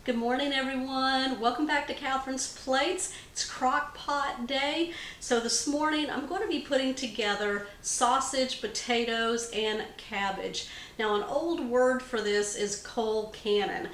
Good morning, everyone. Welcome back to Catherine's Plates. It's crock pot day. So this morning I'm going to be putting together sausage, potatoes, and cabbage. Now an old word for this is Colcannon.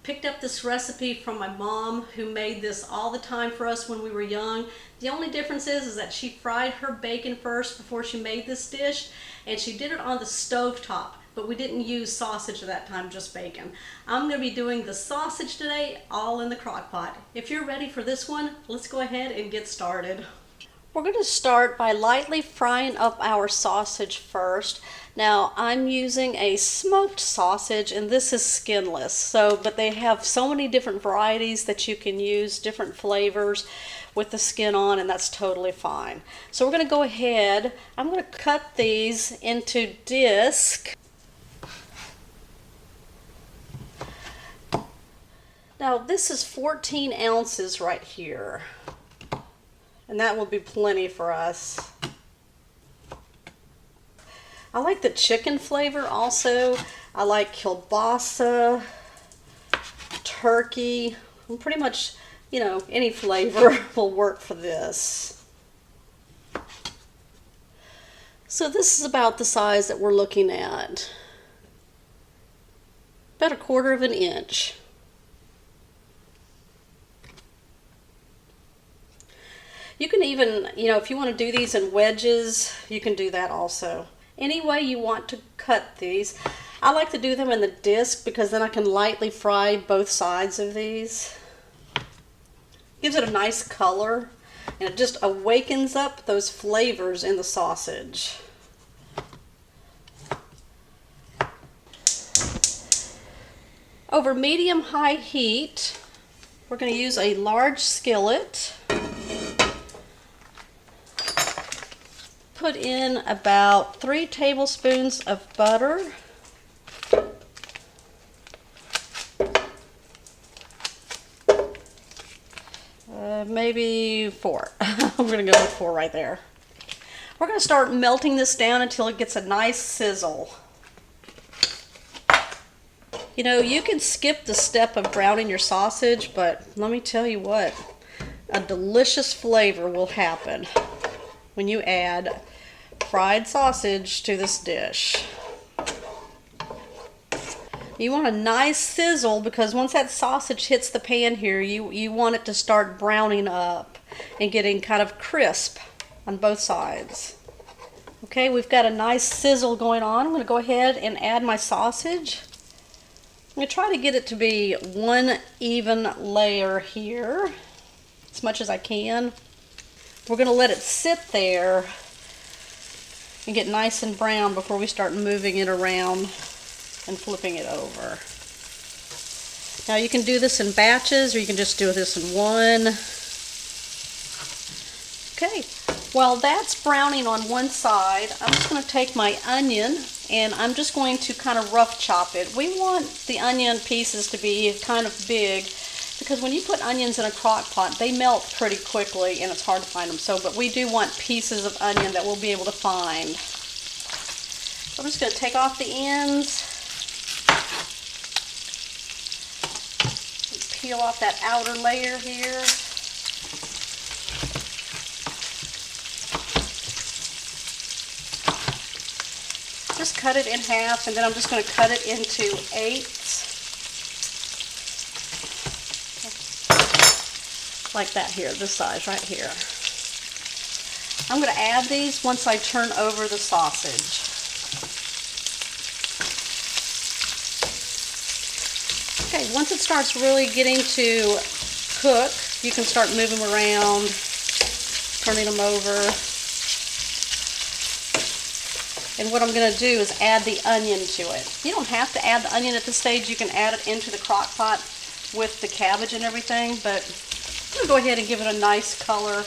Picked up this recipe from my mom, who made this all the time for us when we were young. The only difference is that she fried her bacon first before she made this dish, and she did it on the stovetop. But we didn't use sausage at that time, just bacon. I'm going to be doing the sausage today, all in the crock pot. If you're ready for this one, let's go ahead and get started. We're going to start by lightly frying up our sausage first. Now I'm using a smoked sausage, and this is skinless. But they have so many different varieties that you can use, different flavors with the skin on, and that's totally fine. So we're going to go ahead. I'm going to cut these into disc. Now this is 14 ounces right here, and that will be plenty for us. I like the chicken flavor also. I like kielbasa, turkey, and pretty much, any flavor will work for this. So this is about the size that we're looking at. About 1/4 of an inch. You can even, if you want to do these in wedges, you can do that also. Any way you want to cut these. I like to do them in the disc because then I can lightly fry both sides of these. Gives it a nice color, and it just awakens up those flavors in the sausage. Over medium-high heat, we're going to use a large skillet. Put in about 3 tablespoons of butter. Maybe 4. I'm going to go with 4 right there. We're going to start melting this down until it gets a nice sizzle. You can skip the step of browning your sausage, but let me tell you what, a delicious flavor will happen when you add fried sausage to this dish. You want a nice sizzle because once that sausage hits the pan here, you want it to start browning up and getting kind of crisp on both sides. Okay, we've got a nice sizzle going on. I'm going to go ahead and add my sausage. I'm going to try to get it to be one even layer here, as much as I can. We're going to let it sit there and get nice and brown before we start moving it around and flipping it over. Now you can do this in batches, or you can just do this in one. Okay, while that's browning on one side, I'm just going to take my onion and I'm just going to kind of rough chop it. We want the onion pieces to be kind of big, because when you put onions in a crock pot, they melt pretty quickly and it's hard to find them. But we do want pieces of onion that we'll be able to find. So I'm just going to take off the ends. And peel off that outer layer here. Just cut it in half, and then I'm just going to cut it into 8s. Like that here, this size right here. I'm going to add these once I turn over the sausage. Okay, once it starts really getting to cook, you can start moving them around, turning them over. And what I'm going to do is add the onion to it. You don't have to add the onion at this stage. You can add it into the crock pot with the cabbage and everything, but I'm going to go ahead and give it a nice color,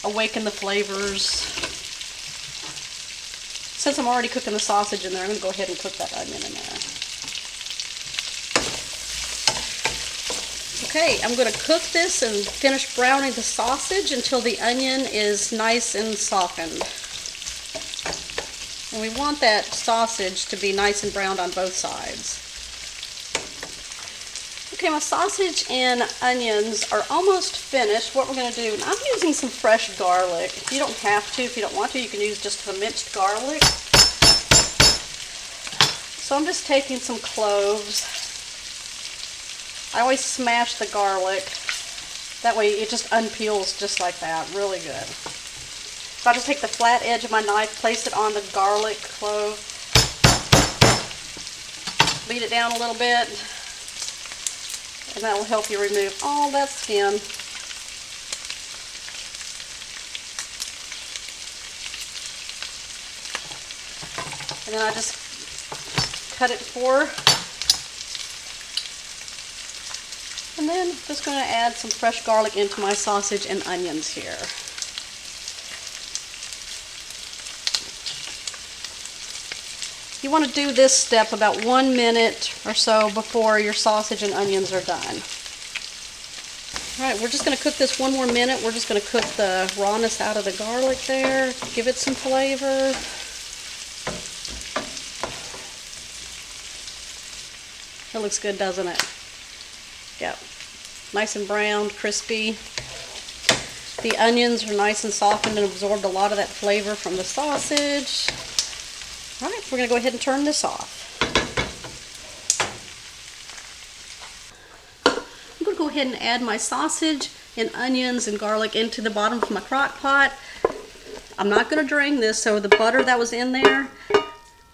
awaken the flavors. Since I'm already cooking the sausage in there, I'm going to go ahead and cook that onion in there. Okay, I'm going to cook this and finish browning the sausage until the onion is nice and softened. And we want that sausage to be nice and browned on both sides. Okay, my sausage and onions are almost finished. What we're going to do, and I'm using some fresh garlic. You don't have to. If you don't want to, you can use just the minced garlic. So I'm just taking some cloves. I always smash the garlic. That way it just unpeels just like that. Really good. So I just take the flat edge of my knife, place it on the garlic clove, beat it down a little bit, and that will help you remove all that skin. And then I just cut it 4. And then just going to add some fresh garlic into my sausage and onions here. You want to do this step about 1 minute or so before your sausage and onions are done. Alright, we're just going to cook this 1 more minute. We're just going to cook the rawness out of the garlic there, give it some flavor. It looks good, doesn't it? Yep. Nice and browned, crispy. The onions are nice and softened and absorbed a lot of that flavor from the sausage. Alright, we're going to go ahead and turn this off. I'm going to go ahead and add my sausage and onions and garlic into the bottom of my crock pot. I'm not going to drain this, so the butter that was in there,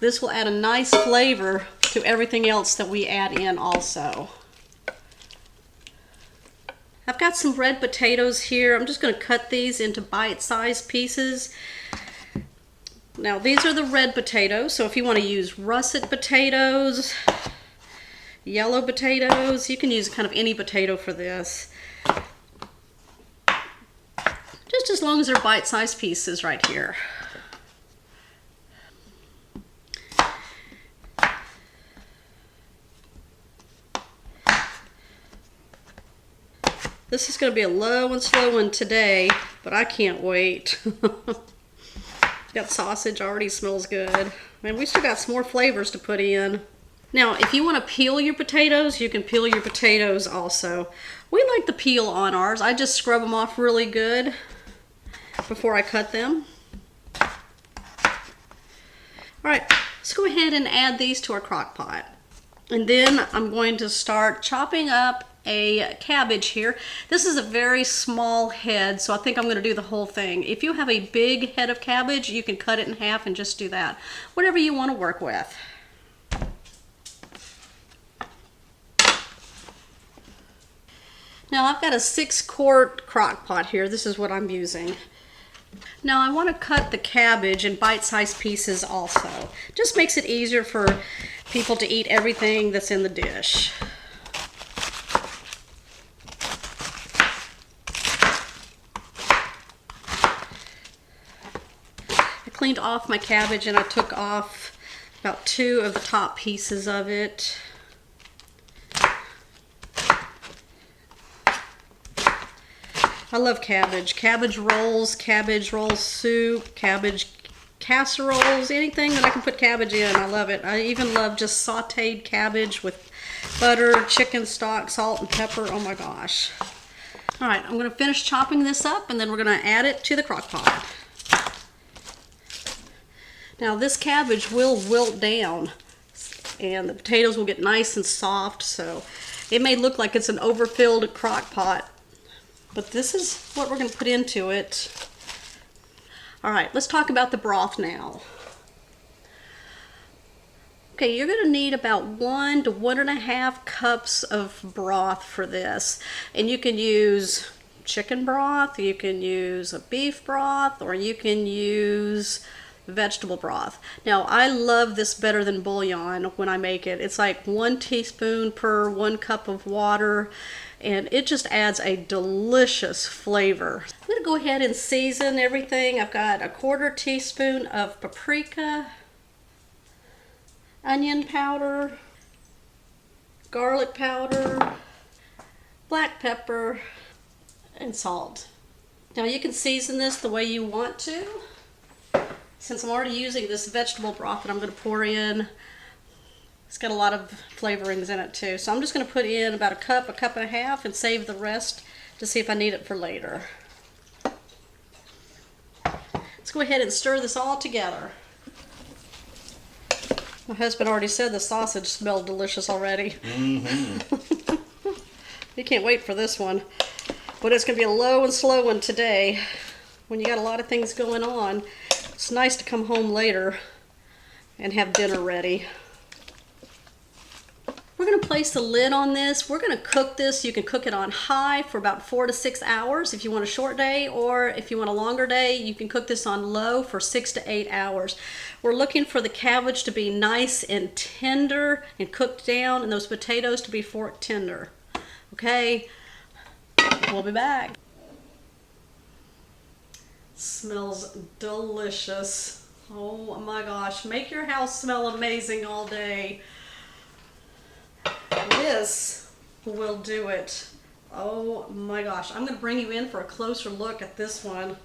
this will add a nice flavor to everything else that we add in also. I've got some red potatoes here. I'm just going to cut these into bite-sized pieces. Now these are the red potatoes, so if you want to use russet potatoes, yellow potatoes, you can use kind of any potato for this. Just as long as they're bite-sized pieces right here. This is going to be a low and slow one today, but I can't wait. Got sausage, already smells good. And we still got some more flavors to put in. Now, if you want to peel your potatoes, you can peel your potatoes also. We like the peel on ours. I just scrub them off really good before I cut them. Alright, let's go ahead and add these to our crock pot. And then I'm going to start chopping up a cabbage here. This is a very small head, so I think I'm going to do the whole thing. If you have a big head of cabbage, you can cut it in half and just do that. Whatever you want to work with. Now I've got a 6-quart crock pot here. This is what I'm using. Now I want to cut the cabbage in bite-sized pieces also. Just makes it easier for people to eat everything that's in the dish. Cleaned off my cabbage and I took off about 2 of the top pieces of it. I love cabbage. Cabbage rolls soup, cabbage casseroles, anything that I can put cabbage in, I love it. I even love just sauteed cabbage with butter, chicken stock, salt, and pepper. Oh my gosh. Alright, I'm going to finish chopping this up and then we're going to add it to the crock pot. Now this cabbage will wilt down and the potatoes will get nice and soft, so it may look like it's an overfilled crock pot, but this is what we're going to put into it. Alright, let's talk about the broth now. Okay, you're going to need about 1 to 1.5 cups of broth for this, and you can use chicken broth, you can use a beef broth, or you can use vegetable broth. Now I love this better than bouillon when I make it. It's like 1 teaspoon per 1 cup of water and it just adds a delicious flavor. I'm going to go ahead and season everything. I've got a 1/4 teaspoon of paprika, onion powder, garlic powder, black pepper, and salt. Now you can season this the way you want to. Since I'm already using this vegetable broth that I'm going to pour in, It's got a lot of flavorings in it too. So I'm just going to put in about a cup and a half, and save the rest to see if I need it for later. Let's go ahead and stir this all together. My husband already said the sausage smelled delicious already. Mm-hmm. You can't wait for this one. But it's going to be a low and slow one today. When you got a lot of things going on, it's nice to come home later and have dinner ready. We're going to place the lid on this. We're going to cook this. You can cook it on high for about 4 to 6 hours if you want a short day, or if you want a longer day, you can cook this on low for 6 to 8 hours. We're looking for the cabbage to be nice and tender and cooked down, and those potatoes to be fork tender. Okay, we'll be back. Smells delicious. Oh my gosh, make your house smell amazing all day. This will do it. Oh my gosh, I'm going to bring you in for a closer look at this one.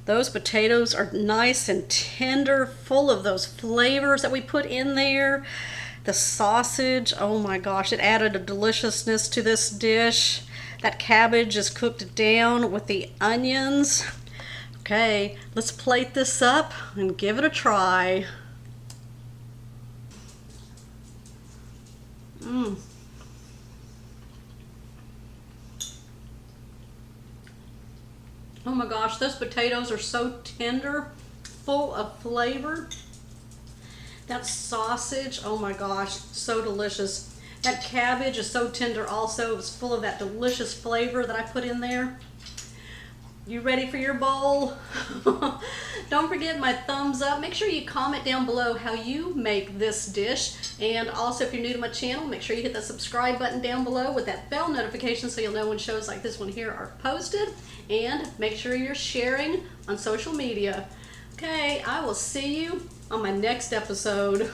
Those potatoes are nice and tender, full of those flavors that we put in there. The sausage, oh my gosh, it added a deliciousness to this dish. That cabbage is cooked down with the onions. Okay, let's plate this up and give it a try. Oh my gosh, those potatoes are so tender, full of flavor. That sausage, oh my gosh, so delicious. That cabbage is so tender also. It's full of that delicious flavor that I put in there. You ready for your bowl? Don't forget my thumbs up. Make sure you comment down below how you make this dish. And also, if you're new to my channel, make sure you hit the subscribe button down below with that bell notification so you'll know when shows like this one here are posted. And make sure you're sharing on social media. Okay, I will see you on my next episode.